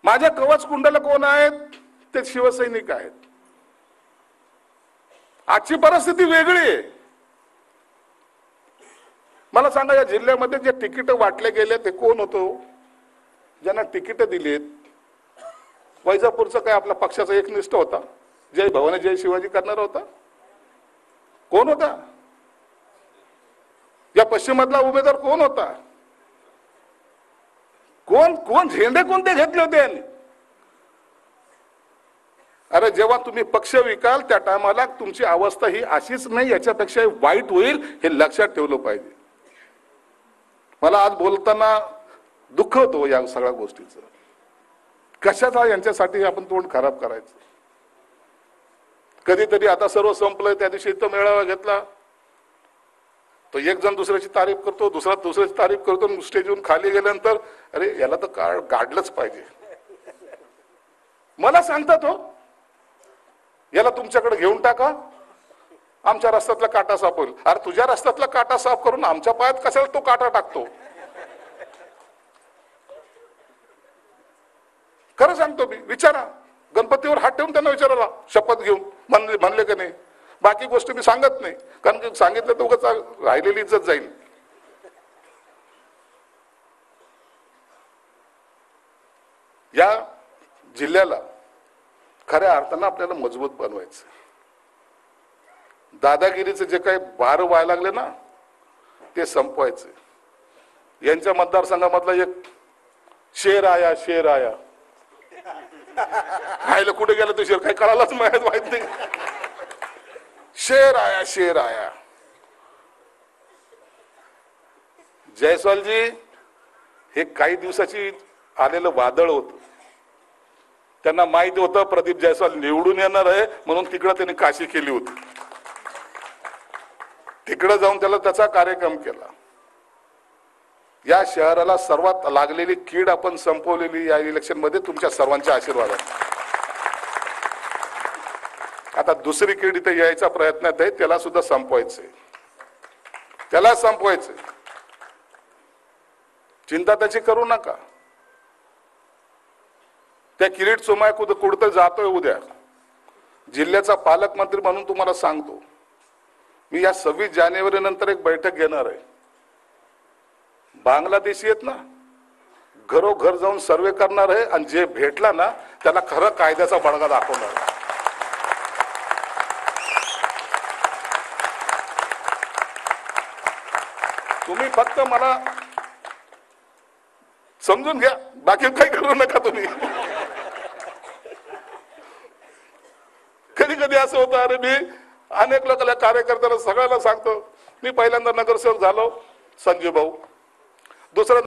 माझ्या कवच कुंडला कोण आहेत? ते शिवसैनिक आहेत. आजची परिस्थिती वेगळी आहे. मला सांगा, या जिल्ह्यामध्ये जे तिकीट वाटले गेले ते कोण होतो? ज्यांना तिकीट दिलीत, वैजापूरचा काय आपला पक्षाचा एकनिष्ठ होता, जय भवानी जय शिवाजी करणारा होता? कोण होता? या पश्चिमातला उमेदवार कोण होता? कोण कोण झेंडे कोणते घेतले होते यांनी? अरे जेव्हा तुम्ही पक्ष विकाल त्या टायमाला तुमची अवस्था ही अशीच नाही, याच्यापेक्षा वाईट होईल हे लक्षात ठेवलं पाहिजे. मला आज बोलताना दुःख होतो या सगळ्या गोष्टीचं. कशाचा यांच्यासाठी आपण तोंड खराब करायचं? कधीतरी आता सर्व संपलंय, त्या दिवशी इथं मेळावा घेतला, तो एक जण दुसऱ्याची तारीफ करतो, दुसरा दुसऱ्याची तारीफ करतो, स्टेजवरून खाली गेल्यानंतर अरे याला तर गाडलंच पाहिजे. मला सांगतात हो, याला तुमच्याकडे घेऊन टाका, आमच्या रस्त्यातला काटा साफ होईल. अरे तुझ्या रस्त्यातला काटा साफ करून आमच्या पायात कशाला तो काटा टाकतो? खरं सांगतो मी. विचारा, गणपतीवर हात ठेवून त्यांना विचारायला, शपथ घेऊन म्हणले का नाही. बाकी गोष्टी मी सांगत नाही, कारण की सांगितलं तर उगाच राहिलेली इज्जत जाईल. या जिल्ह्याला खऱ्या अर्थानं आपल्याला मजबूत बनवायचं. दादागिरीचे जे काही बार व्हायला लागले ना, ते संपवायचे. यांच्या मतदारसंघामधला एक शेर आया शेर आया, खायला कुठे गेला तो शेर काही कळालाच माहित नाही. शेर आया शेर आया. जयस्वालजी हे काही दिवसाची आलेलं वादळ होतं. त्यांना माहिती होतं प्रदीप जयस्वाल निवडून येणार आहे, म्हणून तिकडे त्यांनी काशी केली होती. तिकडे जाऊन त्याचा कार्यक्रम केला. या शहराला सर्वात लागलेली कीड आपण संपवलेली या इलेक्शन मध्ये तुमच्या सर्वांच्या आशीर्वादाने. आता दुसरी कीड इथे यायचा प्रयत्नात आहे, त्याला सुद्धा संपवायचंय. त्याला संपवायचंय. चिंता त्याची करू नका. त्या किरीट सोमय कुठं जातोय उद्या. जिल्ह्याचा पालकमंत्री म्हणून तुम्हाला सांगतो, मी या 26 जानेवारी नंतर एक बैठक घेणार आहे. बांगलादेशी आहेत ना, घरोघर जाऊन सर्वे करणार आहे, आणि जे भेटला ना त्याला खरं कायद्याचा बडगा दाखवणार आहे. तुम्ही फक्त मला समजून घ्या, बाकी काही करू नका तुम्ही. कधी कधी असं होतं, अरे मी अनेक लोकांना कार्यकर्त्याला सगळ्याला सांगतो, मी पहिल्यांदा नगरसेवक झालो संजीव भाऊ, दुसऱ्या